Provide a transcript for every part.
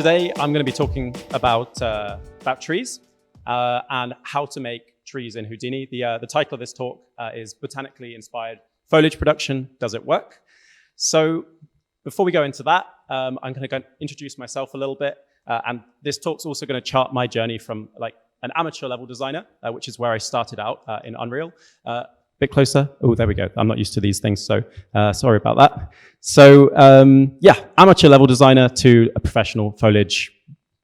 Today I'm going to be talking about trees and how to make trees in Houdini. The title of this talk is Botanically Inspired Foliage Production. Does it work? So before we go into that, I'm going to introduce myself a little bit. And this talk's also going to chart my journey from like an amateur level designer, which is where I started out in Unreal. Bit closer. Oh, there we go. I'm not used to these things, so sorry about that. So yeah, amateur level designer to a professional foliage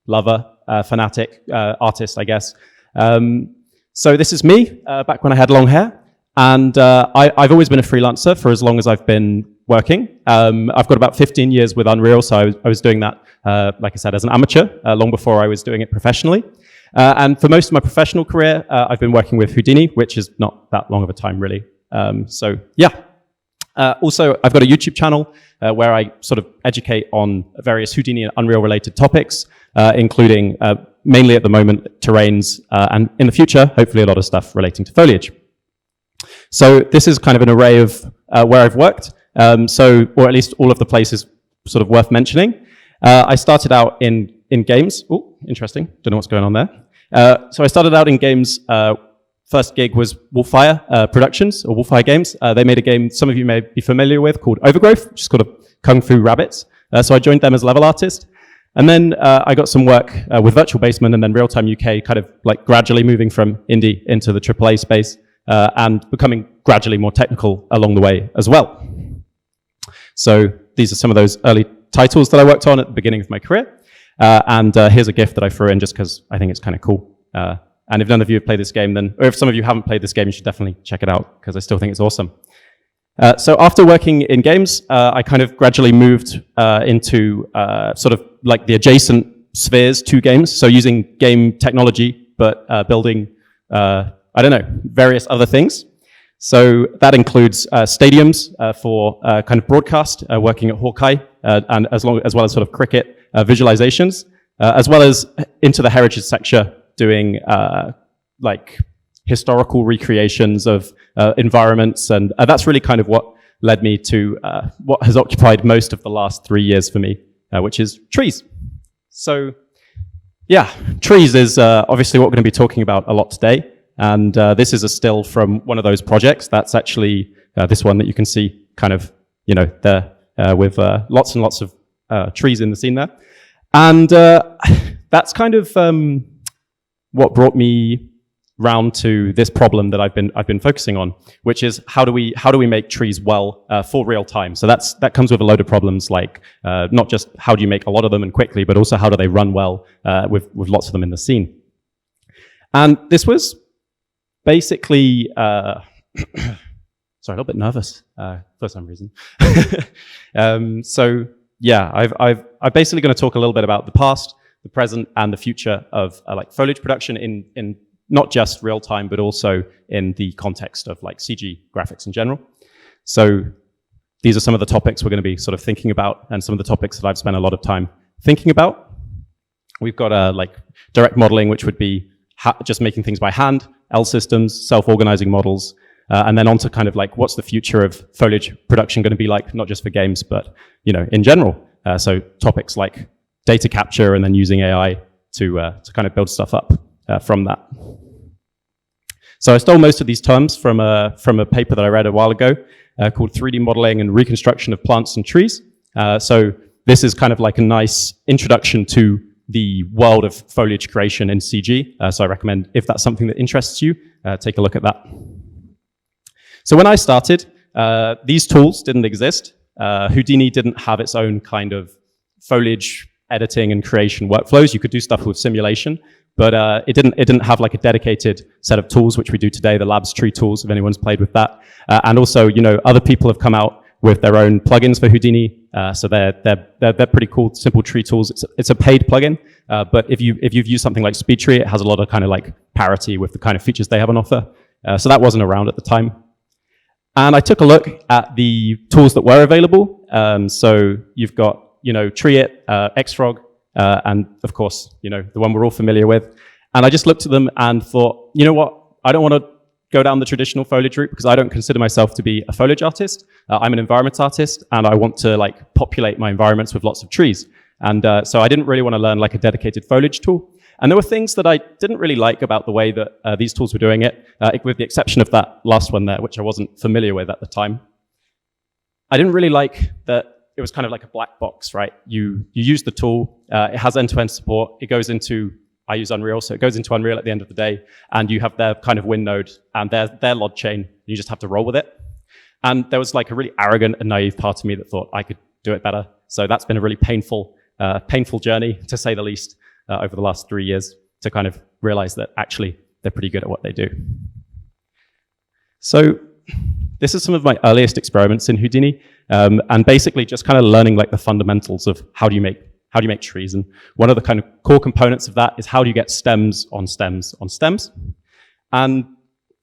lover, fanatic, artist, I guess. So this is me back when I had long hair, and I've always been a freelancer for as long as I've been working. I've got about 15 years with Unreal, so I was doing that, like I said, as an amateur, long before I was doing it professionally. And for most of my professional career, I've been working with Houdini, which is not that long of a time, really. So yeah. Also, I've got a YouTube channel where I sort of educate on various Houdini and Unreal-related topics, including mainly at the moment terrains, and in the future, hopefully a lot of stuff relating to foliage. So this is kind of an array of where I've worked, or at least all of the places sort of worth mentioning. I started out in games. Oh, interesting. Don't know what's going on there. So I started out in games. First gig was Wolfire Productions, or Wolfire Games. They made a game some of you may be familiar with called Overgrowth, which is called Kung Fu Rabbits. So I joined them as level artist. And then I got some work with Virtual Basement and then Real Time UK, kind of like gradually moving from indie into the AAA space and becoming gradually more technical along the way as well. So these are some of those early titles that I worked on at the beginning of my career. And here's a GIF that I threw in just because I think it's kind of cool. And if none of you have played this game, then, or if some of you haven't played this game, you should definitely check it out because I still think it's awesome. So after working in games, I kind of gradually moved into sort of like the adjacent spheres to games. So using game technology, but building, I don't know, various other things. So that includes stadiums for kind of broadcast, working at Hawkeye, and as well as sort of cricket visualizations, as well as into the heritage sector, doing like historical recreations of environments. And that's really kind of what led me to what has occupied most of the last 3 years for me, which is trees. So yeah, trees is obviously what we're going to be talking about a lot today. And this is a still from one of those projects. That's actually this one that you can see kind of, you know, there with lots and lots of trees in the scene there. And that's kind of what brought me round to this problem that I've been focusing on, which is how do we make trees well for real time? So that comes with a load of problems, like not just how do you make a lot of them and quickly, but also how do they run well with lots of them in the scene. And this was basically sorry, a little bit nervous for some reason. So yeah, I'm basically going to talk a little bit about the past, the present, and the future of like foliage production in not just real time, but also in the context of like CG graphics in general. So these are some of the topics we're going to be sort of thinking about, and some of the topics that I've spent a lot of time thinking about. We've got like direct modeling, which would be just making things by hand, L systems, self-organizing models, and then onto kind of like what's the future of foliage production going to be like, not just for games, but you know, in general. So topics like data capture and then using AI to kind of build stuff up from that. So I stole most of these terms from a paper that I read a while ago called 3D Modeling and Reconstruction of Plants and Trees. So this is kind of like a nice introduction to the world of foliage creation in CG. So I recommend, if that's something that interests you, take a look at that. So when I started, these tools didn't exist. Houdini didn't have its own kind of foliage editing and creation workflows. You could do stuff with simulation, but it didn't have like a dedicated set of tools, which we do today, the Labs tree tools, if anyone's played with that. And also, you know, other people have come out with their own plugins for Houdini. So they're pretty cool, simple tree tools. It's a paid plugin, but if you've used something like Speedtree, it has a lot of kind of like parity with the kind of features they have on offer. So that wasn't around at the time. And I took a look at the tools that were available. So you've got, you know, Treeit, Xfrog, and of course, you know, the one we're all familiar with. And I just looked at them and thought, you know what, I don't want to go down the traditional foliage route because I don't consider myself to be a foliage artist. I'm an environment artist, and I want to like populate my environments with lots of trees. And so I didn't really want to learn like a dedicated foliage tool. And there were things that I didn't really like about the way that these tools were doing it, with the exception of that last one there, which I wasn't familiar with at the time. I didn't really like that it was kind of like a black box, right? You use the tool, it has end-to-end support, it goes into, I use Unreal, so it goes into Unreal at the end of the day, and you have their kind of win node and their log chain, you just have to roll with it. And there was like a really arrogant and naive part of me that thought I could do it better. So that's been a really painful journey, to say the least, over the last 3 years, to kind of realize that actually they're pretty good at what they do. So this is some of my earliest experiments in Houdini, and basically just kind of learning like the fundamentals of how do you make trees. And one of the kind of core components of that is how do you get stems on stems on stems. And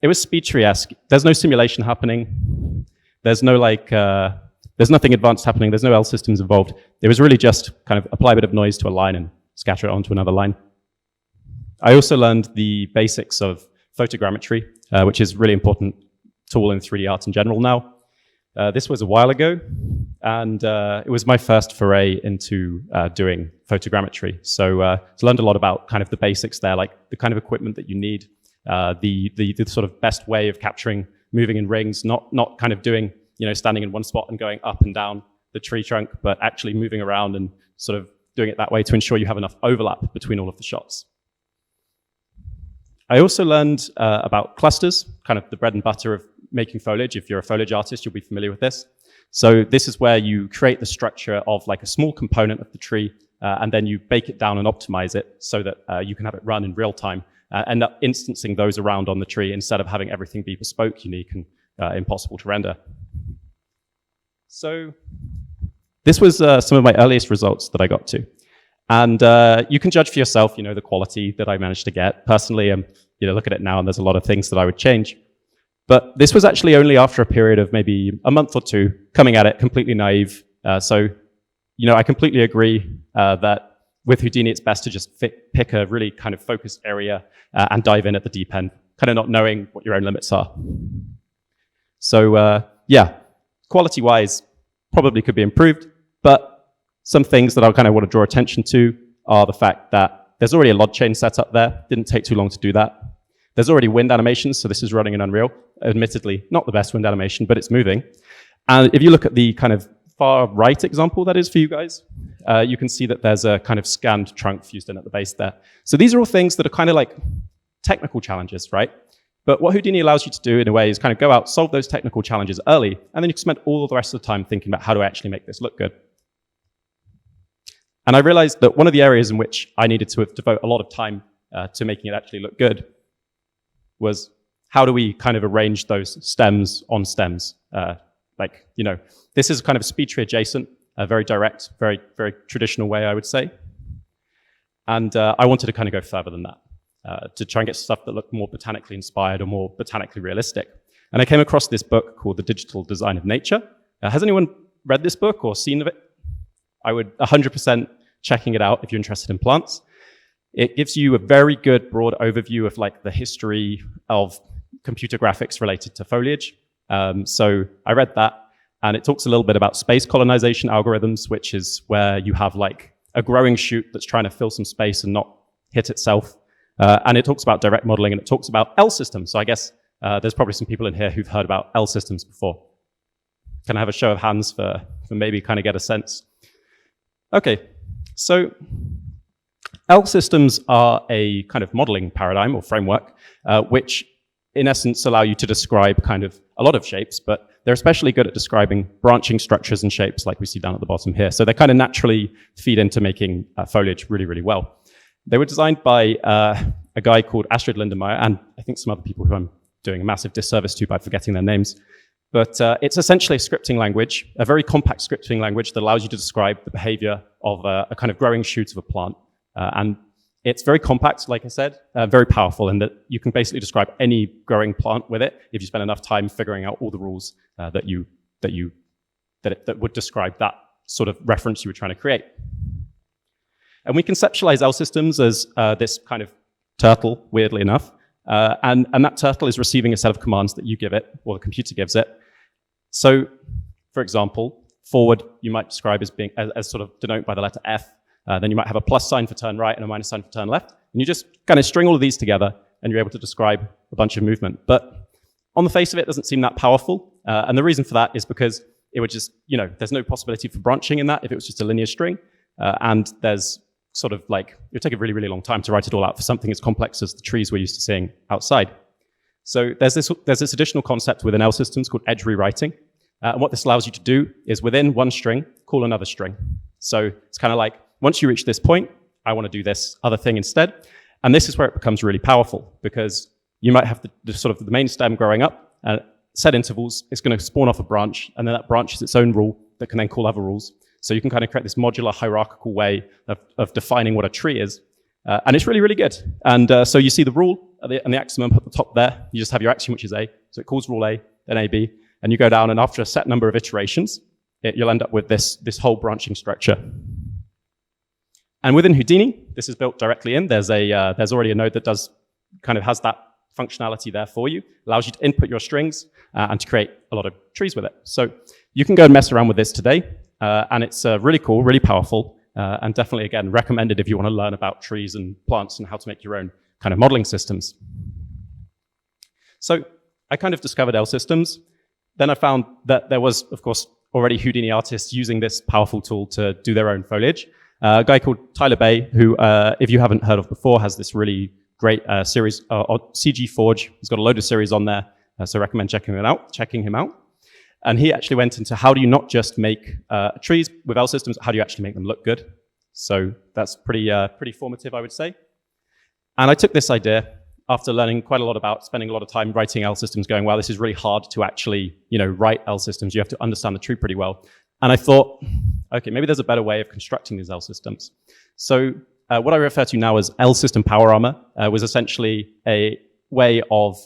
it was speed tree-esque. There's no simulation happening. There's no like, there's nothing advanced happening. There's no L systems involved. It was really just kind of apply a bit of noise to a line and scatter it onto another line. I also learned the basics of photogrammetry, which is a really important tool in 3D art in general now. This was a while ago, and it was my first foray into doing photogrammetry. So I learned a lot about kind of the basics there, like the kind of equipment that you need, the sort of best way of capturing moving in rings, not kind of doing, standing in one spot and going up and down the tree trunk, but actually moving around and sort of doing it that way to ensure you have enough overlap between all of the shots. I also learned about clusters, kind of the bread and butter of making foliage. If you're a foliage artist, you'll be familiar with this. So this is where you create the structure of like a small component of the tree, and then you bake it down and optimize it so that you can have it run in real time, end up instancing those around on the tree instead of having everything be bespoke, unique, and impossible to render. So this was some of my earliest results that I got to. And you can judge for yourself, the quality that I managed to get. Personally, look at it now and there's a lot of things that I would change. But this was actually only after a period of maybe a month or two coming at it completely naive. So I completely agree that with Houdini, it's best to just pick a really kind of focused area and dive in at the deep end, kind of not knowing what your own limits are. So yeah, quality-wise, probably could be improved, but some things that I kind of want to draw attention to are the fact that there's already a log chain set up there. Didn't take too long to do that. There's already wind animations, so this is running in Unreal. Admittedly, not the best wind animation, but it's moving. And if you look at the kind of far right example that is for you guys, you can see that there's a kind of scanned trunk fused in at the base there. So these are all things that are kind of like technical challenges, right? But what Houdini allows you to do in a way is kind of go out, solve those technical challenges early, and then you can spend all the rest of the time thinking about how do I actually make this look good. And I realized that one of the areas in which I needed to devote a lot of time to making it actually look good was how do we kind of arrange those stems on stems? This is kind of speed tree adjacent, a very direct, very, very traditional way, I would say. And I wanted to kind of go further than that, to try and get stuff that looked more botanically inspired or more botanically realistic. And I came across this book called The Digital Design of Nature. Has anyone read this book or seen of it? I would 100% checking it out if you're interested in plants. It gives you a very good broad overview of like the history of computer graphics related to foliage. So I read that, and it talks a little bit about space colonization algorithms, which is where you have like a growing shoot that's trying to fill some space and not hit itself. And it talks about direct modeling, and it talks about L systems. So I guess there's probably some people in here who've heard about L systems before. Can I have a show of hands for maybe kind of get a sense? Okay, so L systems are a kind of modeling paradigm or framework, which in essence allow you to describe kind of a lot of shapes, but they're especially good at describing branching structures and shapes like we see down at the bottom here. So they kind of naturally feed into making foliage really, really well. They were designed by a guy called Astrid Lindenmayer, and I think some other people who I'm doing a massive disservice to by forgetting their names. But it's essentially a scripting language, a very compact scripting language that allows you to describe the behavior of a kind of growing shoot of a plant. And it's very compact, like I said, very powerful in that you can basically describe any growing plant with it if you spend enough time figuring out all the rules that would describe that sort of reference you were trying to create. And we conceptualize L systems as this kind of turtle, weirdly enough. And that turtle is receiving a set of commands that you give it, or the computer gives it. So, for example, forward you might describe as being as sort of denoted by the letter F. Then you might have a plus sign for turn right and a minus sign for turn left. And you just kind of string all of these together, and you're able to describe a bunch of movement. But on the face of it, doesn't seem that powerful. And the reason for that is because it would just, there's no possibility for branching in that if it was just a linear string. And there's sort of like, it would take a really, really long time to write it all out for something as complex as the trees we're used to seeing outside. So there's this additional concept within L systems called edge rewriting. And what this allows you to do is within one string, call another string. So it's kind of like, once you reach this point, I want to do this other thing instead. And this is where it becomes really powerful, because you might have the main stem growing up, and set intervals, it's going to spawn off a branch, and then that branch is its own rule that can then call other rules. So you can kind of create this modular hierarchical way of defining what a tree is. And it's really, really good. And so you see the rule and the axiom up at the top there. You just have your axiom, which is A. So it calls rule A, then AB. And you go down, and after a set number of iterations, you'll end up with this whole branching structure. And within Houdini, this is built directly in. There's already a node that has that functionality there for you. Allows you to input your strings and to create a lot of trees with it. So you can go and mess around with this today. And it's really cool, really powerful, and definitely, again, recommended if you want to learn about trees and plants and how to make your own kind of modeling systems. So I kind of discovered L systems. Then I found that there was, of course, already Houdini artists using this powerful tool to do their own foliage. A guy called Tyler Bay, who, if you haven't heard of before, has this really great series on CG Forge. He's got a load of series on there, so I recommend checking him out. And he actually went into how do you not just make trees with L systems, how do you actually make them look good? So that's pretty formative, I would say. And I took this idea after learning quite a lot about, spending a lot of time writing L systems, going, wow, this is really hard to actually, write L systems. You have to understand the tree pretty well. And I thought, okay, maybe there's a better way of constructing these L systems. So what I refer to now as L system power armor was essentially a way of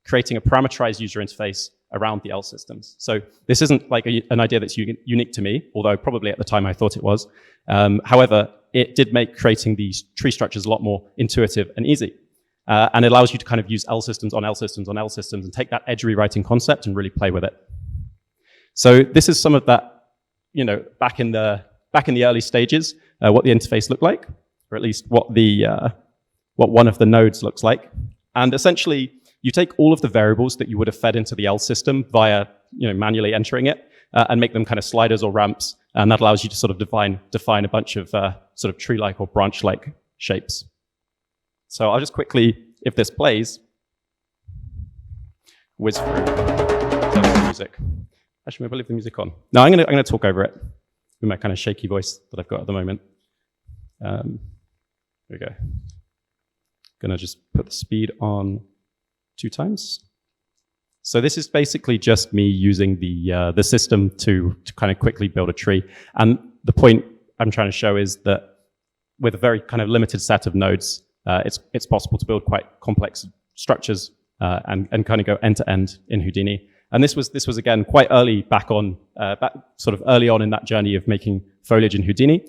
creating a parameterized user interface around the L systems. So this isn't like an idea that's unique to me, although probably at the time I thought it was. However, it did make creating these tree structures a lot more intuitive and easy. And it allows you to kind of use L systems on L systems on L systems and take that edge rewriting concept and really play with it. So this is some of that, back in the early stages, what the interface looked like, or at least what one of the nodes looks like. And essentially, you take all of the variables that you would have fed into the L system via manually entering it and make them kind of sliders or ramps, and that allows you to sort of define a bunch of sort of tree-like or branch-like shapes. So I'll just quickly, if this plays, whiz through the music. Actually, maybe I'll leave the music on. No, I'm gonna talk over it with my kind of shaky voice that I've got at the moment. Here we go. Gonna just put the speed on 2 times. So this is basically just me using the system to kind of quickly build a tree. And the point I'm trying to show is that with a very kind of limited set of nodes, it's possible to build quite complex structures and kind of go end to end in Houdini. And this was again quite early back sort of early on in that journey of making foliage in Houdini.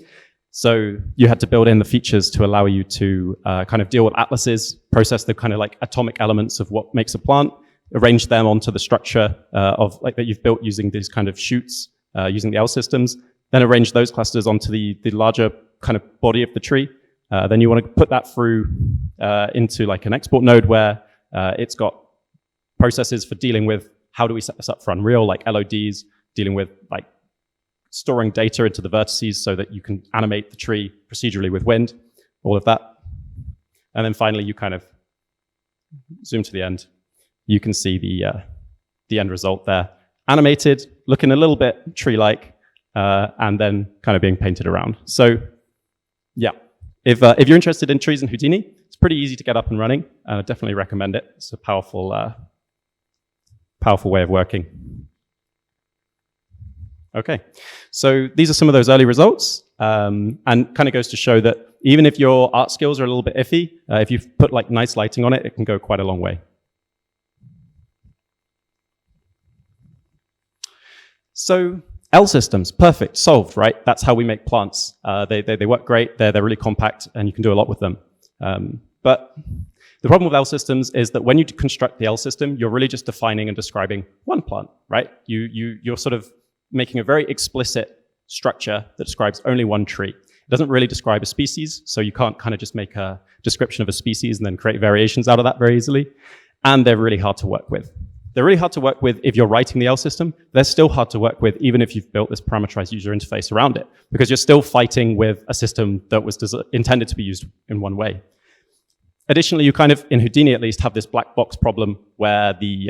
So you had to build in the features to allow you to kind of deal with atlases, process the kind of like atomic elements of what makes a plant, arrange them onto the structure of like that you've built using these kind of shoots, using the L systems, then arrange those clusters onto the larger kind of body of the tree. Then you want to put that through into like an export node where it's got processes for dealing with how do we set this up for Unreal, like LODs, dealing with like storing data into the vertices so that you can animate the tree procedurally with wind, all of that. And then finally, you kind of zoom to the end. You can see the end result there. Animated, looking a little bit tree-like, and then kind of being painted around. So yeah, if you're interested in trees in Houdini, it's pretty easy to get up and running. I definitely recommend it. It's a powerful way of working. Okay, so these are some of those early results, and kind of goes to show that even if your art skills are a little bit iffy, if you've put like nice lighting on it, it can go quite a long way. So L systems, perfect, solved, right? That's how we make plants. They work great, they're really compact, and you can do a lot with them. But the problem with L systems is that when you construct the L system, you're really just defining and describing one plant, right? You're sort of making a very explicit structure that describes only one tree. It doesn't really describe a species, so you can't kind of just make a description of a species and then create variations out of that very easily. And they're really hard to work with. They're really hard to work with if you're writing the L system. They're still hard to work with even if you've built this parameterized user interface around it, because you're still fighting with a system that was intended to be used in one way. Additionally, you kind of, in Houdini at least, have this black box problem where the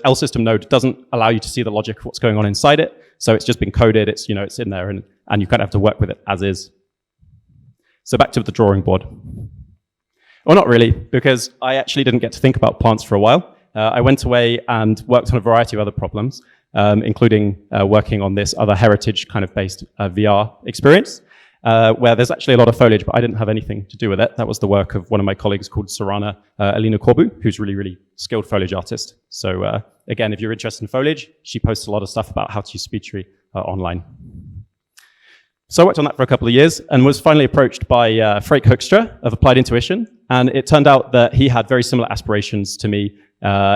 L system node doesn't allow you to see the logic of what's going on inside it. So it's just been coded, it's in there, and you kind of have to work with it as is. So back to the drawing board. Well, not really, because I actually didn't get to think about plants for a while. I went away and worked on a variety of other problems, including working on this other heritage kind of based VR experience, where there's actually a lot of foliage, but I didn't have anything to do with it. That was the work of one of my colleagues called Sorana Alina Corbu, who's really, really skilled foliage artist. So again, if you're interested in foliage, she posts a lot of stuff about how to use Speedy online. So I worked on that for a couple of years and was finally approached by Freek Hoekstra of Applied Intuition. And it turned out that he had very similar aspirations to me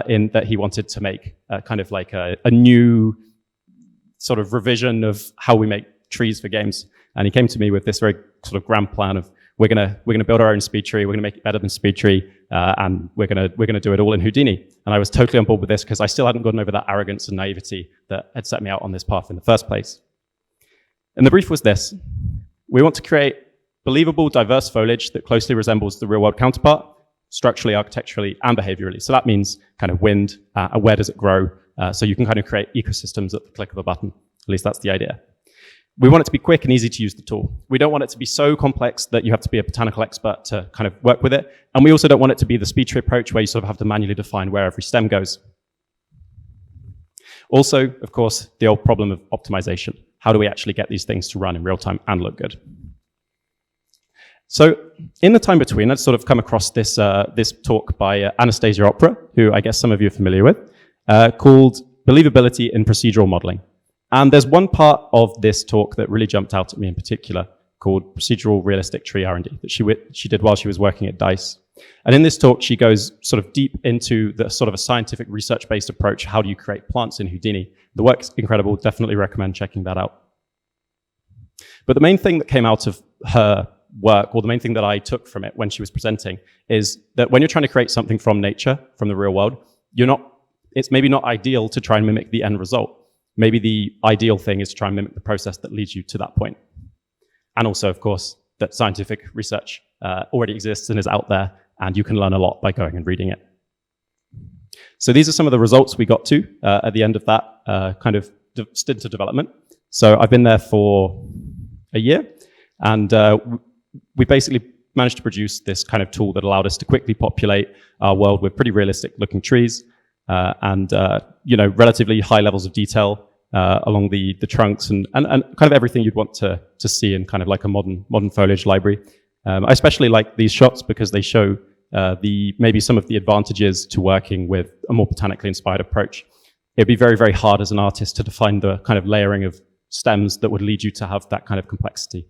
in that he wanted to make kind of like a new sort of revision of how we make trees for games. And he came to me with this very sort of grand plan of we're gonna build our own speed tree, we're gonna make it better than speed tree, and we're gonna do it all in Houdini. And I was totally on board with this because I still hadn't gotten over that arrogance and naivety that had set me out on this path in the first place. And the brief was this: we want to create believable, diverse foliage that closely resembles the real-world counterpart, structurally, architecturally, and behaviorally. So that means kind of wind, where does it grow? So you can kind of create ecosystems at the click of a button. At least that's the idea. We want it to be quick and easy to use the tool. We don't want it to be so complex that you have to be a botanical expert to kind of work with it. And we also don't want it to be the speed tree approach where you sort of have to manually define where every stem goes. Also, of course, the old problem of optimization. How do we actually get these things to run in real time and look good? So in the time between, I'd sort of come across this, this talk by Anastasia Opera, who I guess some of you are familiar with, called Believability in Procedural Modeling. And there's one part of this talk that really jumped out at me in particular, called Procedural Realistic Tree R&D, that she did while she was working at DICE. And in this talk, she goes sort of deep into the sort of a scientific research-based approach. How do you create plants in Houdini? The work's incredible. Definitely recommend checking that out. But the main thing that came out of her work, or the main thing that I took from it when she was presenting, is that when you're trying to create something from nature, from the real world, it's maybe not ideal to try and mimic the end result. Maybe the ideal thing is to try and mimic the process that leads you to that point. And also, of course, that scientific research already exists and is out there, and you can learn a lot by going and reading it. So these are some of the results we got to at the end of that kind of stint of development. So I've been there for a year, and we basically managed to produce this kind of tool that allowed us to quickly populate our world with pretty realistic looking trees and relatively high levels of detail along the trunks and kind of everything you'd want to see in kind of like a modern foliage library. I especially like these shots because they show maybe some of the advantages to working with a more botanically inspired approach. It'd be very, very hard as an artist to define the kind of layering of stems that would lead you to have that kind of complexity.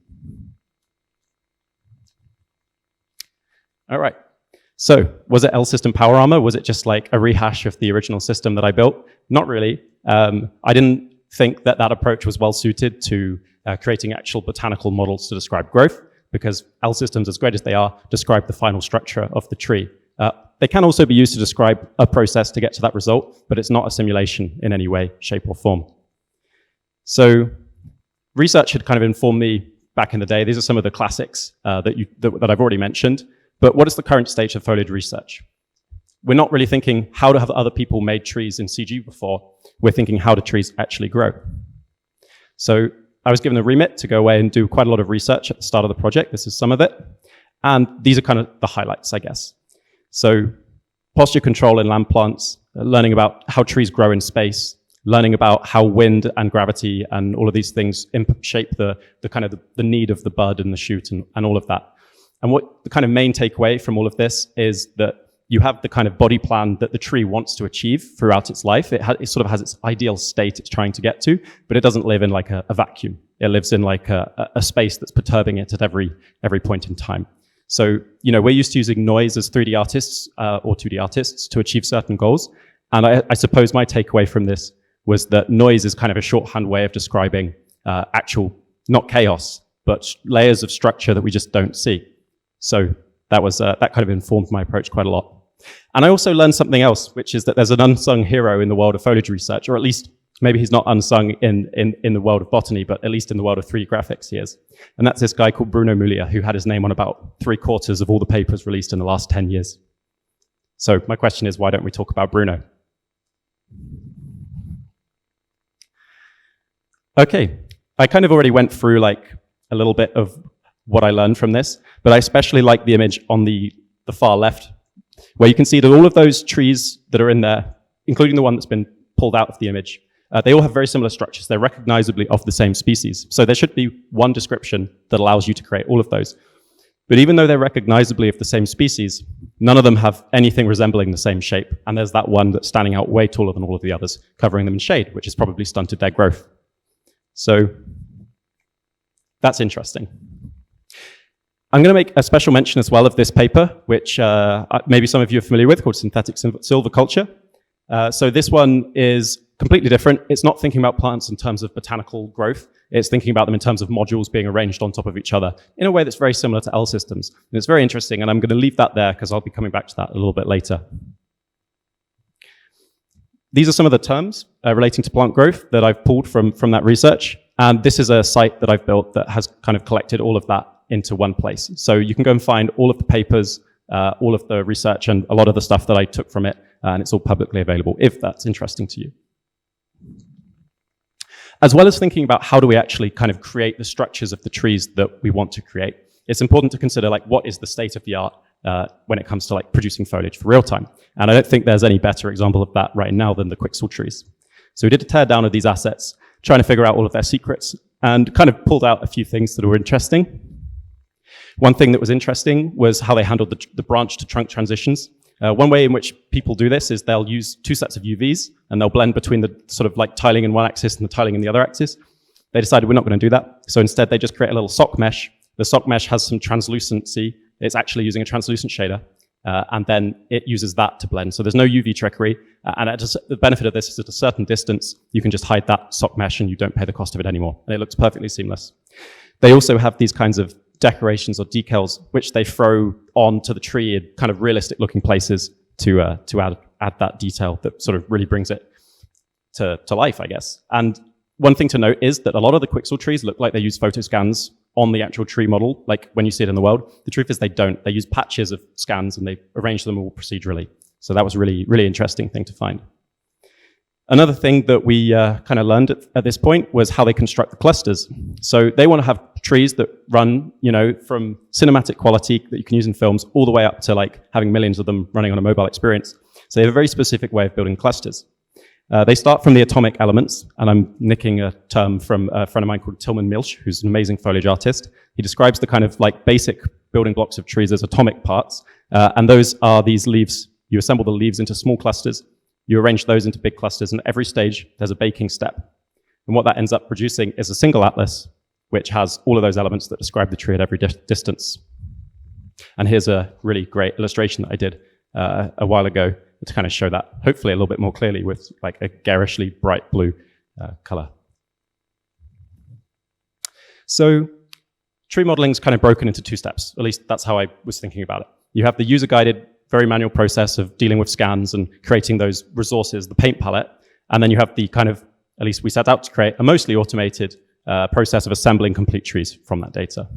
All right. So was it L system power armor? Was it just like a rehash of the original system that I built? Not really. I didn't think that approach was well suited to creating actual botanical models to describe growth, because L systems, as great as they are, describe the final structure of the tree. They can also be used to describe a process to get to that result, but it's not a simulation in any way, shape, or form. So research had kind of informed me back in the day. These are some of the classics that I've already mentioned. But what is the current state of foliage research? We're not really thinking how to have other people made trees in CG before. We're thinking how do trees actually grow? So I was given a remit to go away and do quite a lot of research at the start of the project. This is some of it. And these are kind of the highlights, I guess. So posture control in land plants, learning about how trees grow in space, learning about how wind and gravity and all of these things shape the kind of the need of the bud and the shoot and all of that. And what the kind of main takeaway from all of this is that you have the kind of body plan that the tree wants to achieve throughout its life. It sort of has its ideal state it's trying to get to, but it doesn't live in like a vacuum. It lives in like a space that's perturbing it at every point in time. So, we're used to using noise as 3D artists or 2D artists to achieve certain goals. And I suppose my takeaway from this was that noise is kind of a shorthand way of describing actual, not chaos, but layers of structure that we just don't see. So that was that kind of informed my approach quite a lot. And I also learned something else, which is that there's an unsung hero in the world of foliage research, or at least maybe he's not unsung in the world of botany, but at least in the world of 3D graphics he is. And that's this guy called Bruno Mullier, who had his name on about 3/4 of all the papers released in the last 10 years. So my question is, why don't we talk about Bruno? Okay, I kind of already went through like a little bit of what I learned from this, but I especially like the image on the far left, where you can see that all of those trees that are in there, including the one that's been pulled out of the image, they all have very similar structures. They're recognizably of the same species. So there should be one description that allows you to create all of those. But even though they're recognizably of the same species, none of them have anything resembling the same shape. And there's that one that's standing out way taller than all of the others, covering them in shade, which has probably stunted their growth. So that's interesting. I'm going to make a special mention as well of this paper, which maybe some of you are familiar with, called Synthetic Silviculture. So this one is completely different. It's not thinking about plants in terms of botanical growth. It's thinking about them in terms of modules being arranged on top of each other in a way that's very similar to L systems. And it's very interesting, and I'm going to leave that there because I'll be coming back to that a little bit later. These are some of the terms relating to plant growth that I've pulled from that research. And this is a site that I've built that has kind of collected all of that into one place. So you can go and find all of the papers, all of the research, and a lot of the stuff that I took from it, and it's all publicly available if that's interesting to you. As well as thinking about how do we actually kind of create the structures of the trees that we want to create, it's important to consider like what is the state of the art when it comes to like producing foliage for real time. And I don't think there's any better example of that right now than the Quixel trees. So we did a tear down of these assets, trying to figure out all of their secrets, and kind of pulled out a few things that were interesting. One thing that was interesting was how they handled the branch to trunk transitions. One way in which people do this is they'll use two sets of UVs and they'll blend between the sort of like tiling in one axis and the tiling in the other axis. They decided we're not going to do that. So instead they just create a little sock mesh. The sock mesh has some translucency. It's actually using a translucent shader. And then it uses that to blend. So there's no UV trickery. And the benefit of this is at a certain distance, you can just hide that sock mesh and you don't pay the cost of it anymore. And it looks perfectly seamless. They also have these kinds of decorations or decals, which they throw onto the tree in kind of realistic looking places to add that detail that sort of really brings it to life, I guess. And one thing to note is that a lot of the Quixel trees look like they use photo scans on the actual tree model, like when you see it in the world. The truth is they don't. They use patches of scans and they arrange them all procedurally. So that was a really, really interesting thing to find. Another thing that we kind of learned at this point was how they construct the clusters. So they want to have trees that run, you know, from cinematic quality that you can use in films all the way up to like having millions of them running on a mobile experience. So they have a very specific way of building clusters. They start from the atomic elements, and I'm nicking a term from a friend of mine called Tilman Milch, who's an amazing foliage artist. He describes the kind of like basic building blocks of trees as atomic parts, and those are these leaves. You assemble the leaves into small clusters, you arrange those into big clusters, and at every stage there's a baking step. And what that ends up producing is a single atlas, which has all of those elements that describe the tree at every distance. And here's a really great illustration that I did a while ago to kind of show that, hopefully a little bit more clearly with like a garishly bright blue color. So tree modeling is kind of broken into two steps. At least that's how I was thinking about it. You have the user-guided, very manual process of dealing with scans and creating those resources, the paint palette. And then you have the kind of, at least we set out to create, a mostly automated process of assembling complete trees from that data.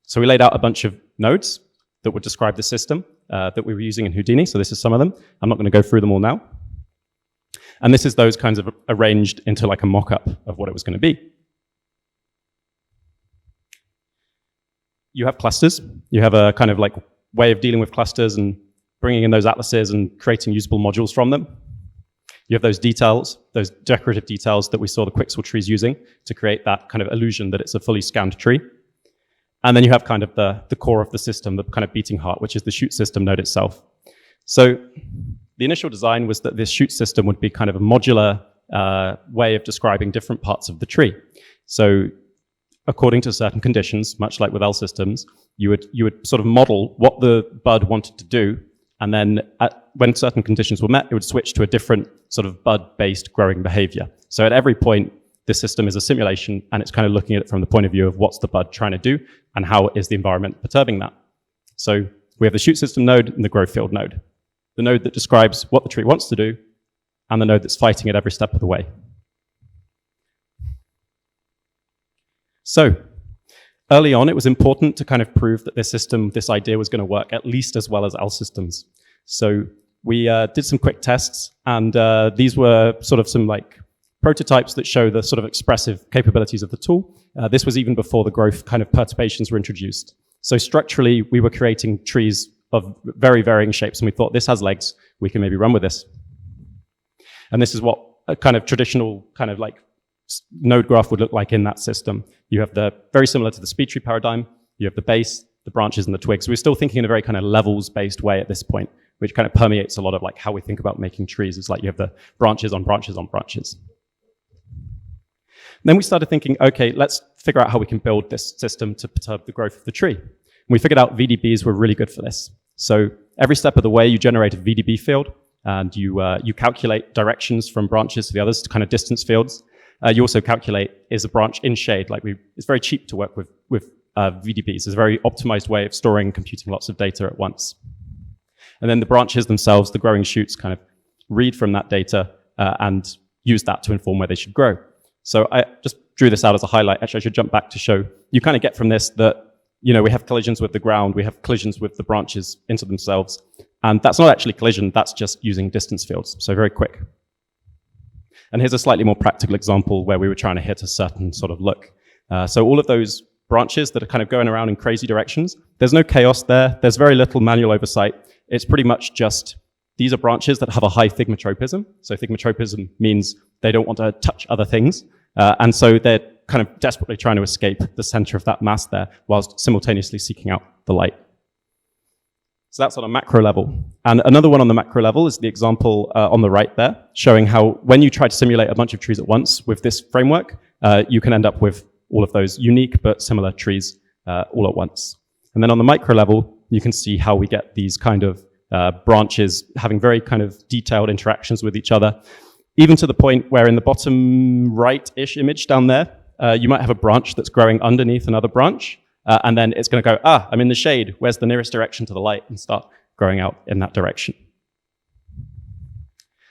So we laid out a bunch of nodes that would describe the system that we were using in Houdini. So this is some of them. I'm not going to go through them all now. And this is those kinds of arranged into like a mock-up of what it was going to be. You have clusters. You have a kind of like way of dealing with clusters and bringing in those atlases and creating usable modules from them. You have those details, those decorative details that we saw the Quixel trees using to create that kind of illusion that it's a fully scanned tree. And then you have kind of the core of the system, the kind of beating heart, which is the shoot system node itself. So the initial design was that this shoot system would be kind of a modular way of describing different parts of the tree. So according to certain conditions, much like with L systems, you would sort of model what the bud wanted to do, and then when certain conditions were met, it would switch to a different sort of bud-based growing behavior. So at every point, this system is a simulation, and it's kind of looking at it from the point of view of what's the bud trying to do, and how is the environment perturbing that. So we have the shoot system node and the growth field node. The node that describes what the tree wants to do, and the node that's fighting it every step of the way. So early on, it was important to kind of prove that this system, this idea was going to work at least as well as our systems. So we did some quick tests, and these were sort of some like prototypes that show the sort of expressive capabilities of the tool. This was even before the growth kind of perturbations were introduced. So structurally, we were creating trees of very varying shapes, and we thought this has legs, we can maybe run with this. And this is what a kind of traditional kind of like node graph would look like in that system. You have the, very similar to the speed tree paradigm, you have the base, the branches, and the twigs. So we're still thinking in a very kind of levels-based way at this point, which kind of permeates a lot of like how we think about making trees. It's like you have the branches on branches on branches. Then we started thinking, okay, let's figure out how we can build this system to perturb the growth of the tree. And we figured out VDBs were really good for this. So every step of the way, you generate a VDB field, and you calculate directions from branches to the others to kind of distance fields. You also calculate, is a branch in shade? It's very cheap to work with VDBs. It's a very optimized way of storing and computing lots of data at once. And then the branches themselves, the growing shoots, kind of read from that data and use that to inform where they should grow. So I just drew this out as a highlight. Actually, I should jump back to show, you kind of get from this that, you know, we have collisions with the ground, we have collisions with the branches into themselves. And that's not actually collision, that's just using distance fields. So very quick. And here's a slightly more practical example where we were trying to hit a certain sort of look. So all of those branches that are kind of going around in crazy directions, there's no chaos there. There's very little manual oversight. It's pretty much just, these are branches that have a high thigmotropism. So thigmotropism means they don't want to touch other things. And so they're kind of desperately trying to escape the center of that mass there whilst simultaneously seeking out the light. So that's on a macro level. And another one on the macro level is the example on the right there, showing how when you try to simulate a bunch of trees at once with this framework, you can end up with all of those unique but similar trees all at once. And then on the micro level, you can see how we get these kind of branches having very kind of detailed interactions with each other, even to the point where in the bottom right-ish image down there, you might have a branch that's growing underneath another branch. And then it's going to go, I'm in the shade. Where's the nearest direction to the light? And start growing out in that direction.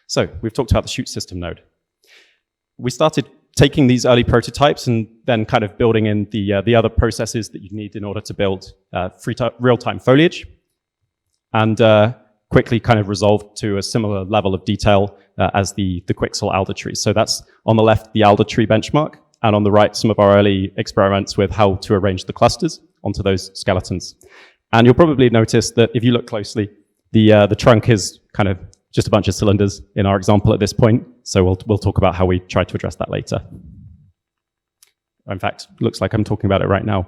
So we've talked about the shoot system node. We started taking these early prototypes and then kind of building in the other processes that you need in order to build real-time foliage, and quickly kind of resolved to a similar level of detail as the Quixel alder trees. So that's on the left, the alder tree benchmark, and on the right, some of our early experiments with how to arrange the clusters onto those skeletons. And you'll probably notice that if you look closely, the trunk is kind of just a bunch of cylinders in our example at this point. So we'll talk about how we try to address that later. In fact, looks like I'm talking about it right now.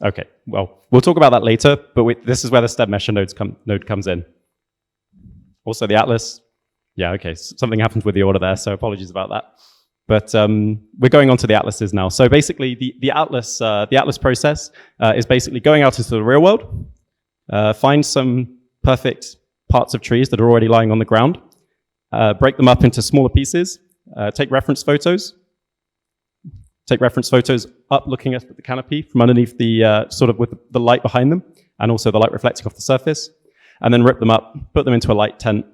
Okay, well, we'll talk about that later, but this is where the step mesher node comes in. Also the atlas. Yeah, okay, something happened with the order there, so apologies about that. But we're going on to the atlases now. So basically, the atlas process is basically going out into the real world, find some perfect parts of trees that are already lying on the ground, break them up into smaller pieces, take reference photos up looking at the canopy from underneath the sort of with the light behind them, and also the light reflecting off the surface, and then rip them up, put them into a light tent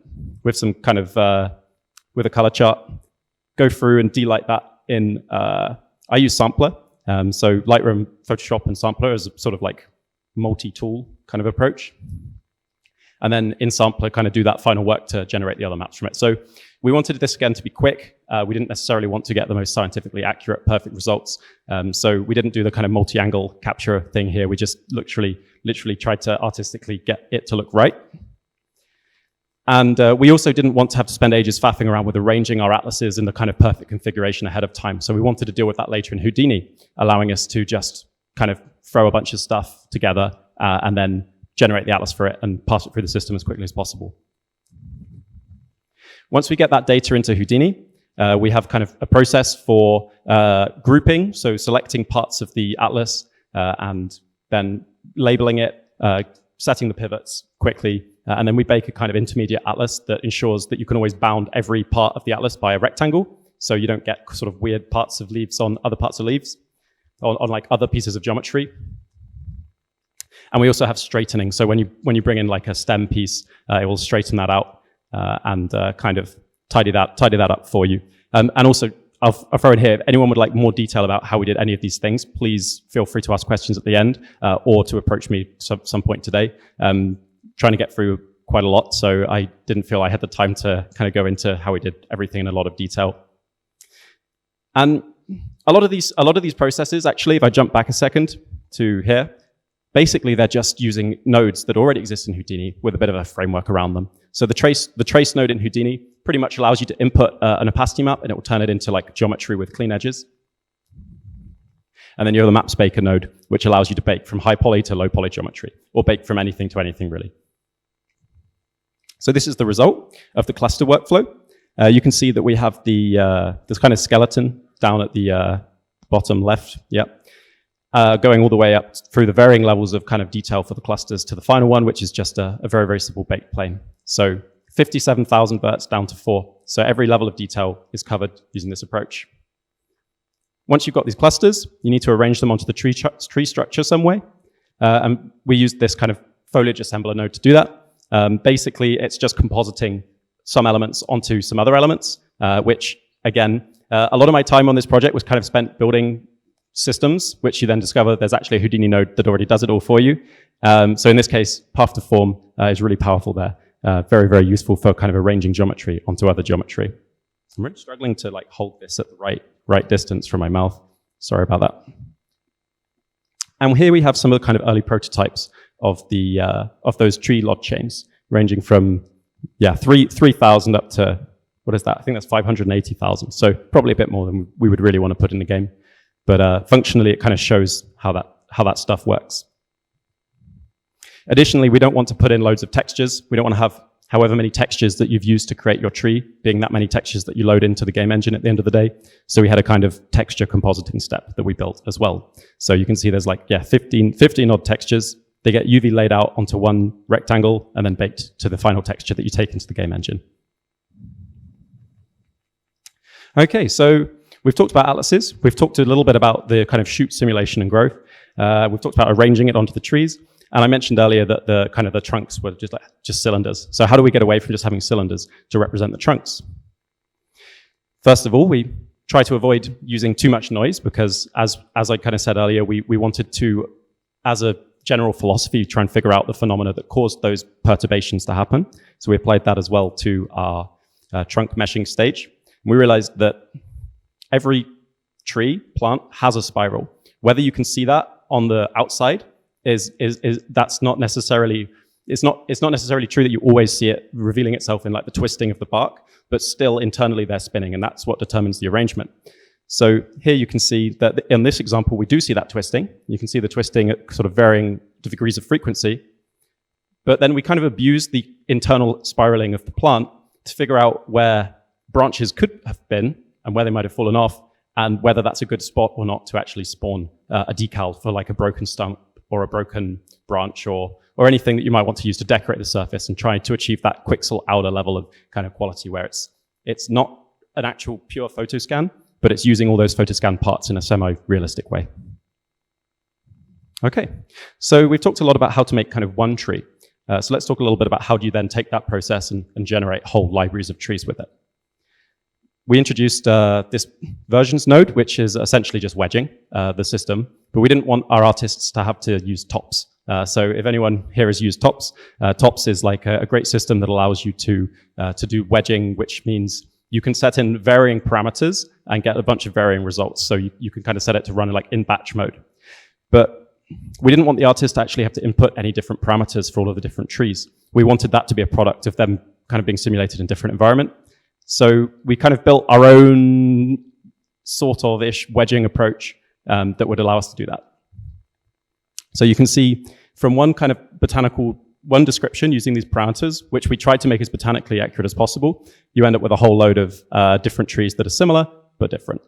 with some kind of, with a color chart, go through and delight that in, I use Sampler. So Lightroom, Photoshop, and Sampler is a sort of like multi-tool kind of approach. And then in Sampler, kind of do that final work to generate the other maps from it. So we wanted this again to be quick. We didn't necessarily want to get the most scientifically accurate, perfect results. So we didn't do the kind of multi-angle capture thing here. We just literally tried to artistically get it to look right. And we also didn't want to have to spend ages faffing around with arranging our atlases in the kind of perfect configuration ahead of time. So we wanted to deal with that later in Houdini, allowing us to just kind of throw a bunch of stuff together and then generate the atlas for it and pass it through the system as quickly as possible. Once we get that data into Houdini, we have kind of a process for grouping, so selecting parts of the atlas and then labeling it, setting the pivots quickly, and then we bake a kind of intermediate atlas that ensures that you can always bound every part of the atlas by a rectangle, so you don't get sort of weird parts of leaves on other parts of leaves, on like other pieces of geometry. And we also have straightening, so when you bring in like a stem piece, it will straighten that out and kind of tidy that up for you. And also, I'll throw in here, if anyone would like more detail about how we did any of these things, please feel free to ask questions at the end or to approach me some point today. Trying to get through quite a lot, so I didn't feel I had the time to kind of go into how we did everything in a lot of detail. And a lot of these processes, actually, if I jump back a second to here, basically they're just using nodes that already exist in Houdini with a bit of a framework around them. So the trace node in Houdini pretty much allows you to input an opacity map, and it will turn it into like geometry with clean edges. And then you have the maps baker node, which allows you to bake from high poly to low poly geometry, or bake from anything to anything, really. So this is the result of the cluster workflow. You can see that we have this kind of skeleton down at the bottom left, going all the way up through the varying levels of kind of detail for the clusters to the final one, which is just a very, very simple baked plane. So 57,000 verts down to 4. So every level of detail is covered using this approach. Once you've got these clusters, you need to arrange them onto the tree structure some way. And we use this kind of foliage assembler node to do that. Basically, it's just compositing some elements onto some other elements, which, again, a lot of my time on this project was kind of spent building systems, which you then discover there's actually a Houdini node that already does it all for you. So in this case, path to form is really powerful there. Very, very useful for kind of arranging geometry onto other geometry. I'm really struggling to like hold this at the right distance from my mouth. Sorry about that. And here we have some of the kind of early prototypes of those tree log chains, ranging from 3,000 up to, what is that? I think that's 580,000. So probably a bit more than we would really want to put in the game. But functionally, it kind of shows how that stuff works. Additionally, we don't want to put in loads of textures. We don't want to have however many textures that you've used to create your tree being that many textures that you load into the game engine at the end of the day. So we had a kind of texture compositing step that we built as well. So you can see there's like, 15 odd textures. They get UV laid out onto one rectangle and then baked to the final texture that you take into the game engine. Okay, so we've talked about atlases. We've talked a little bit about the kind of shoot simulation and growth. We've talked about arranging it onto the trees. And I mentioned earlier that the trunks were just cylinders. So how do we get away from just having cylinders to represent the trunks? First of all, we try to avoid using too much noise because, as I kind of said earlier, we wanted to, as a general philosophy, try and figure out the phenomena that caused those perturbations to happen. So we applied that as well to our trunk meshing stage. And we realized that every plant has a spiral. Whether you can see that on the outside that's not necessarily, it's not necessarily true that you always see it revealing itself in like the twisting of the bark, but still internally they're spinning, and that's what determines the arrangement. So here you can see that in this example, we do see that twisting. You can see the twisting at sort of varying degrees of frequency, but then we kind of abuse the internal spiraling of the plant to figure out where branches could have been and where they might have fallen off, and whether that's a good spot or not to actually spawn a decal for like a broken stump or a broken branch or anything that you might want to use to decorate the surface, and try to achieve that quixel outer level of kind of quality where it's not an actual pure photo scan, but it's using all those photo scan parts in a semi-realistic way. Okay, so we've talked a lot about how to make kind of one tree. So let's talk a little bit about how do you then take that process and generate whole libraries of trees with it. We introduced this versions node, which is essentially just wedging the system, but we didn't want our artists to have to use tops. So if anyone here has used tops, tops is like a great system that allows you to do wedging, which means you can set in varying parameters and get a bunch of varying results. So you can kind of set it to run like in batch mode. But we didn't want the artist to actually have to input any different parameters for all of the different trees. We wanted that to be a product of them kind of being simulated in different environment. So we kind of built our own sort of ish wedging approach that would allow us to do that. So you can see from one kind of one description using these parameters, which we tried to make as botanically accurate as possible, you end up with a whole load of different trees that are similar but different.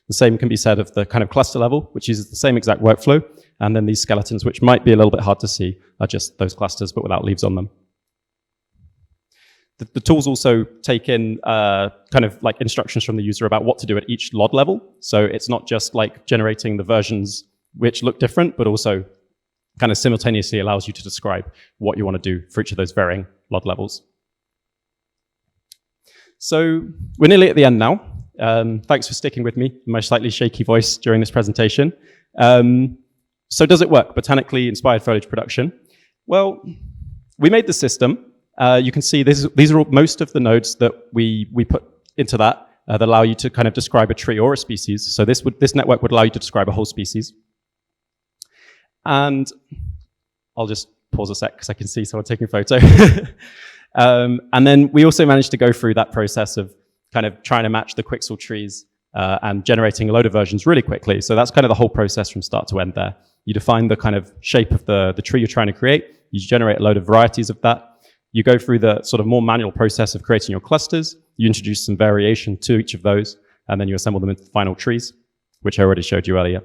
The same can be said of the kind of cluster level, which uses the same exact workflow, and then these skeletons, which might be a little bit hard to see, are just those clusters but without leaves on them. The tools also take in kind of like instructions from the user about what to do at each LOD level. So it's not just like generating the versions which look different, but also kind of simultaneously allows you to describe what you want to do for each of those varying LOD levels. So we're nearly at the end now. Thanks for sticking with me in my slightly shaky voice during this presentation. So does it work, botanically inspired foliage production? Well, we made the system. You can see these are most of the nodes that we put into that that allow you to kind of describe a tree or a species. So this network would allow you to describe a whole species. And I'll just pause a sec because I can see someone taking a photo. And then we also managed to go through that process of kind of trying to match the Quixel trees and generating a load of versions really quickly. So that's kind of the whole process from start to end there. You define the kind of shape of the tree you're trying to create. You generate a load of varieties of that. You go through the sort of more manual process of creating your clusters. You introduce some variation to each of those, and then you assemble them into the final trees, which I already showed you earlier.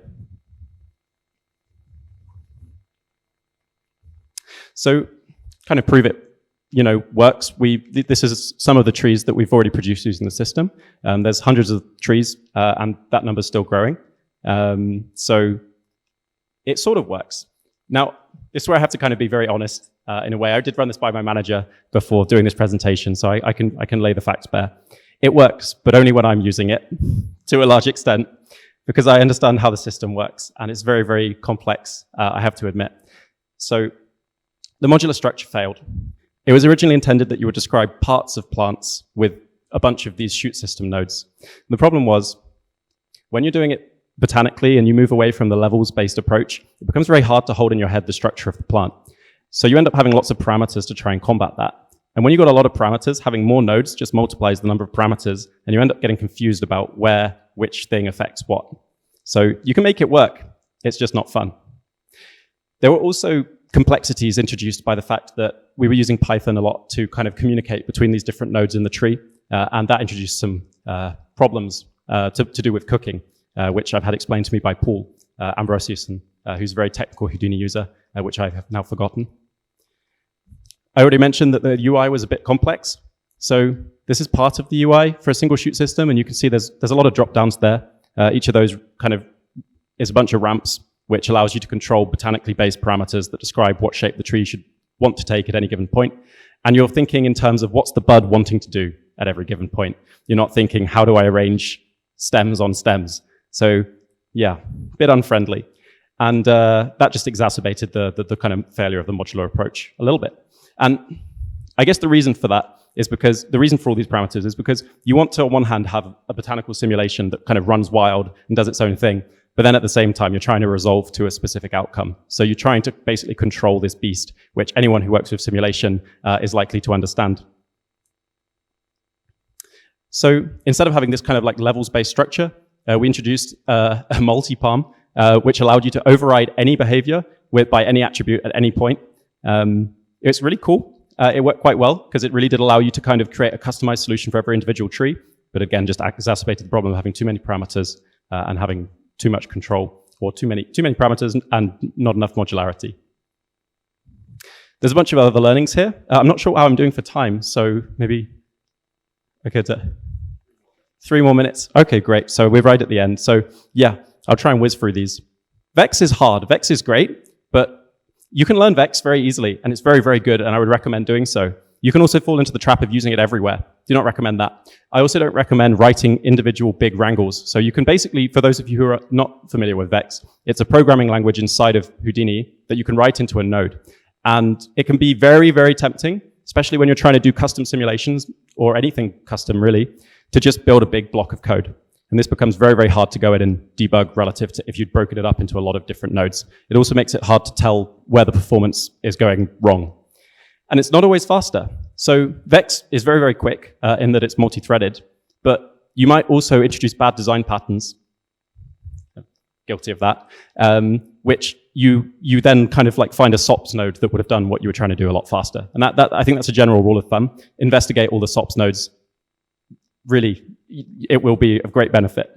So kind of prove it, works. This is some of the trees that we've already produced using the system. There's hundreds of trees, and that number's still growing. So it sort of works. Now, this is where I have to kind of be very honest in a way. I did run this by my manager before doing this presentation, so I can lay the facts bare. It works, but only when I'm using it to a large extent, because I understand how the system works, and it's very, very complex, I have to admit. So the modular structure failed. It was originally intended that you would describe parts of plants with a bunch of these shoot system nodes. The problem was, when you're doing it botanically and you move away from the levels-based approach, it becomes very hard to hold in your head the structure of the plant. So you end up having lots of parameters to try and combat that. And when you've got a lot of parameters, having more nodes just multiplies the number of parameters, and you end up getting confused about where which thing affects what. So you can make it work, it's just not fun. There were also complexities introduced by the fact that we were using Python a lot to kind of communicate between these different nodes in the tree, and that introduced some problems to do with cooking, which I've had explained to me by Paul Ambrosius, who's a very technical Houdini user, which I have now forgotten. I already mentioned that the UI was a bit complex. So this is part of the UI for a single shoot system, and you can see there's a lot of drop downs there. Each of those kind of is a bunch of ramps, which allows you to control botanically based parameters that describe what shape the tree should want to take at any given point. And you're thinking in terms of what's the bud wanting to do at every given point. You're not thinking, how do I arrange stems on stems? So yeah, a bit unfriendly. And that just exacerbated the kind of failure of the modular approach a little bit. And I guess the reason for that is because the reason for all these parameters is because you want to, on one hand, have a botanical simulation that kind of runs wild and does its own thing. But then at the same time, you're trying to resolve to a specific outcome. So you're trying to basically control this beast, which anyone who works with simulation is likely to understand. So instead of having this kind of like levels-based structure, we introduced a multi-palm, which allowed you to override any behavior by any attribute at any point. It's really cool. It worked quite well because it really did allow you to kind of create a customized solution for every individual tree, but again, just exacerbated the problem of having too many parameters and having too much control, or too many parameters and not enough modularity. There's a bunch of other learnings here. I'm not sure how I'm doing for time, so maybe I could 3 more minutes. Okay, great. So we're right at the end. So yeah, I'll try and whiz through these. Vex is hard. Vex is great, but you can learn Vex very easily, and it's very, very good, and I would recommend doing so. You can also fall into the trap of using it everywhere. Do not recommend that. I also don't recommend writing individual big wrangles. So you can basically, for those of you who are not familiar with Vex, it's a programming language inside of Houdini that you can write into a node. And it can be very, very tempting, especially when you're trying to do custom simulations, or anything custom really, to just build a big block of code. And this becomes very, very hard to go in and debug relative to if you'd broken it up into a lot of different nodes. It also makes it hard to tell where the performance is going wrong. And it's not always faster. So Vex is very, very quick in that it's multi-threaded, but you might also introduce bad design patterns, guilty of that, which you then kind of like find a SOPs node that would have done what you were trying to do a lot faster. And that I think that's a general rule of thumb. Investigate all the SOPs nodes. Really, it will be of great benefit.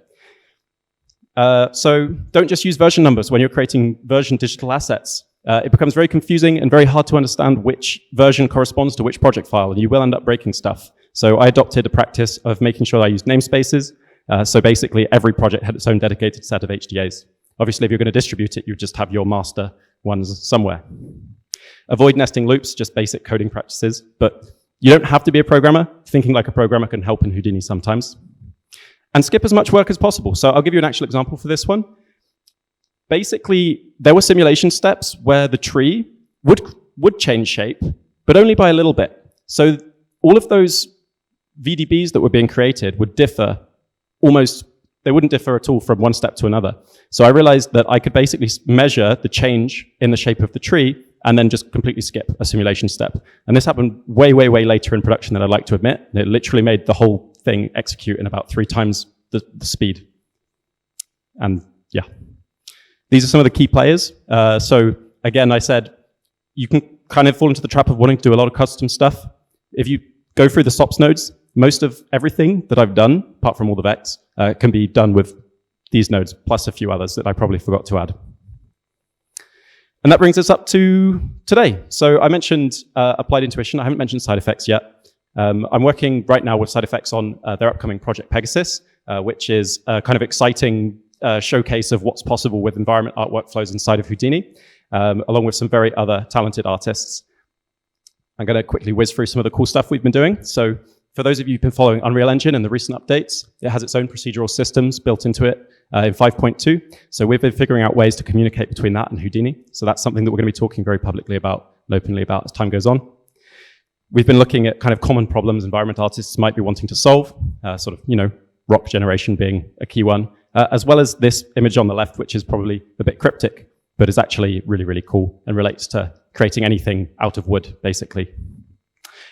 So don't just use version numbers when you're creating version digital assets. it becomes very confusing and very hard to understand which version corresponds to which project file, and you will end up breaking stuff. So I adopted a practice of making sure I used namespaces. So basically, every project had its own dedicated set of HDAs. Obviously, if you're going to distribute it, you just have your master ones somewhere. Avoid nesting loops, just basic coding practices. But you don't have to be a programmer. Thinking like a programmer can help in Houdini sometimes. And skip as much work as possible. So I'll give you an actual example for this one. Basically, there were simulation steps where the tree would change shape, but only by a little bit. So all of those VDBs that were being created would differ they wouldn't differ at all from one step to another. So I realized that I could basically measure the change in the shape of the tree and then just completely skip a simulation step. And this happened way, way, way later in production than I'd like to admit. And it literally made the whole thing execute in about 3 times the speed. And yeah, these are some of the key players. So again, I said, you can kind of fall into the trap of wanting to do a lot of custom stuff. If you go through the SOPs nodes, most of everything that I've done, apart from all the vects, can be done with these nodes, plus a few others that I probably forgot to add. And that brings us up to today. So I mentioned applied intuition. I haven't mentioned side effects yet. I'm working right now with side effects on their upcoming project Pegasus, which is a kind of exciting showcase of what's possible with environment art workflows inside of Houdini, along with some very other talented artists. I'm going to quickly whiz through some of the cool stuff we've been doing. So for those of you who've been following Unreal Engine and the recent updates, it has its own procedural systems built into it in 5.2. So we've been figuring out ways to communicate between that and Houdini. So that's something that we're going to be talking very publicly about and openly about as time goes on. We've been looking at kind of common problems environment artists might be wanting to solve, sort of, rock generation being a key one, as well as this image on the left, which is probably a bit cryptic, but is actually really, really cool and relates to creating anything out of wood, basically.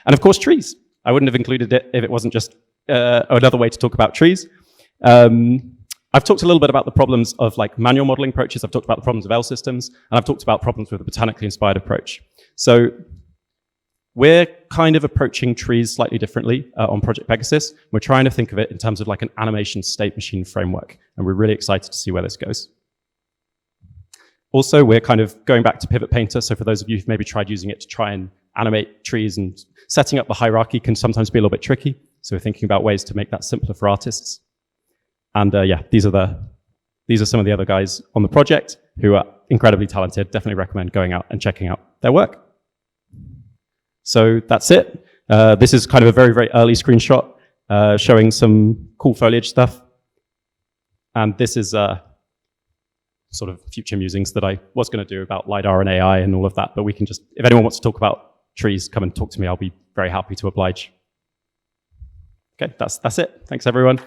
And of course, trees. I wouldn't have included it if it wasn't just another way to talk about trees. I've talked a little bit about the problems of like manual modeling approaches. I've talked about the problems of L systems, and I've talked about problems with the botanically inspired approach. So we're kind of approaching trees slightly differently on Project Pegasus. We're trying to think of it in terms of like an animation state machine framework, and we're really excited to see where this goes. Also, we're kind of going back to Pivot Painter. So for those of you who've maybe tried using it to try and animate trees, and setting up the hierarchy can sometimes be a little bit tricky. So we're thinking about ways to make that simpler for artists. And yeah, these are some of the other guys on the project who are incredibly talented. Definitely recommend going out and checking out their work. So that's it. This is kind of a very, very early screenshot showing some cool foliage stuff. And this is sort of future musings that I was going to do about LiDAR and AI and all of that. But we can just, if anyone wants to talk about trees, come and talk to me. I'll be very happy to oblige. Okay, that's it. Thanks, everyone.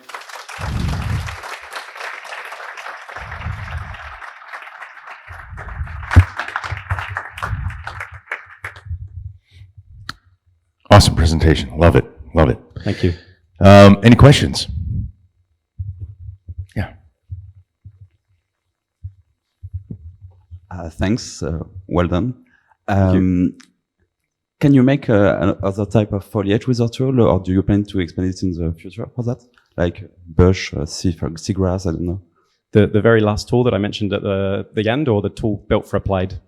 Awesome presentation. Love it. Love it. Thank you. Any questions? Yeah. Thanks. Well done. Can you make another type of foliage with our tool, or do you plan to expand it in the future for that? Like bush, seagrass, I don't know. The very last tool that I mentioned at the end, or the tool built for applied?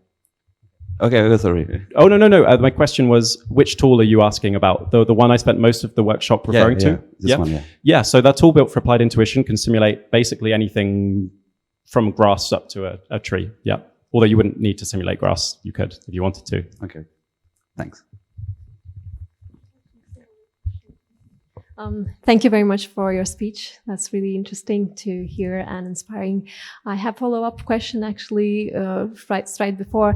Okay, sorry. Oh, no. My question was, which tool are you asking about? The one I spent most of the workshop referring to? This one, yeah. Yeah, so that tool built for applied intuition can simulate basically anything from grass up to a tree. Yeah. Although you wouldn't need to simulate grass. You could if you wanted to. Okay. Thanks. Thank you very much for your speech. That's really interesting to hear and inspiring. I have a follow-up question actually right before.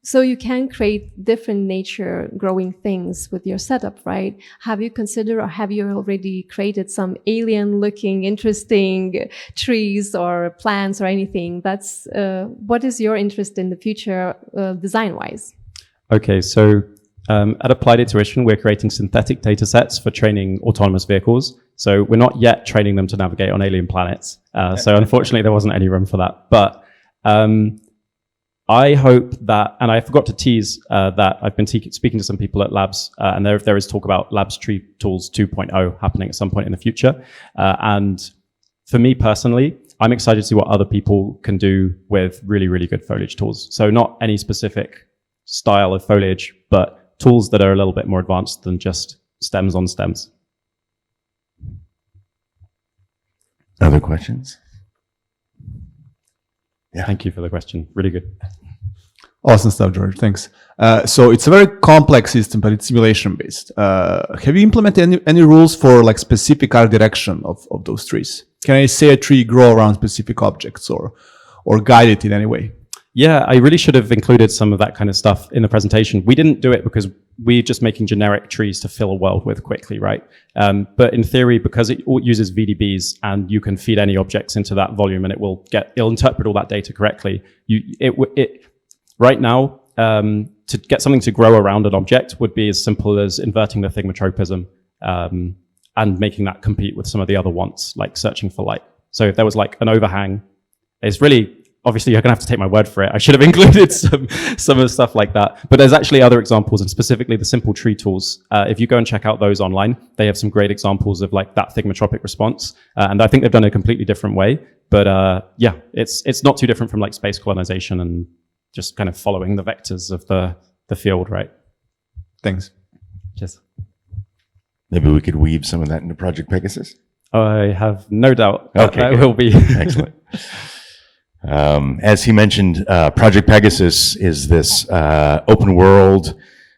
So you can create different nature growing things with your setup, right? Have you considered, or have you already created some alien looking interesting trees or plants or anything? That's what is your interest in the future design wise? Okay, so at Applied Intuition, we're creating synthetic data sets for training autonomous vehicles. So we're not yet training them to navigate on alien planets. So unfortunately, there wasn't any room for that. But I hope that, and I forgot to tease that I've been speaking to some people at Labs, and there is talk about Labs Tree Tools 2.0 happening at some point in the future. And for me personally, I'm excited to see what other people can do with really, really good foliage tools. So not any specific style of foliage, but tools that are a little bit more advanced than just stems on stems. Other questions? Yeah. Thank you for the question. Really good. Awesome stuff, George. Thanks. So it's a very complex system, but it's simulation based. Have you implemented any rules for like specific art direction of those trees? Can I say a tree grow around specific objects or guide it in any way? Yeah, I really should have included some of that kind of stuff in the presentation. We didn't do it because we're just making generic trees to fill a world with quickly, right? But in theory, because it uses VDBs and you can feed any objects into that volume and it'll interpret all that data correctly. Right now, to get something to grow around an object would be as simple as inverting the thigmotropism and making that compete with some of the other wants, like searching for light. So if there was like an overhang, it's really, obviously you're gonna have to take my word for it. I should have included some of the stuff like that. But there's actually other examples, and specifically the simple tree tools. If you go and check out those online, they have some great examples of like that thigmotropic response. And I think they've done it a completely different way. But yeah, it's not too different from like space colonization and just kind of following the vectors of the field, right? Thanks. Cheers. Maybe we could weave some of that into Project Pegasus? I have no doubt Okay, that good. will be. Excellent. As he mentioned, Project Pegasus is this open world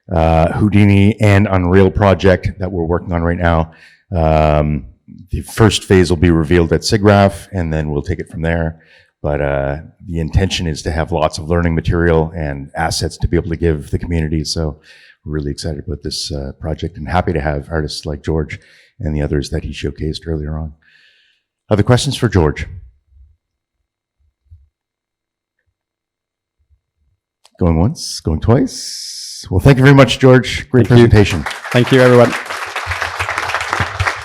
Houdini and Unreal project that we're working on right now. The first phase will be revealed at SIGGRAPH, and then we'll take it from there. But the intention is to have lots of learning material and assets to be able to give the community. So we're really excited about this project and happy to have artists like George and the others that he showcased earlier on. Other questions for George? Going once, going twice. Well, thank you very much, George. Great presentation. Thank you, everyone.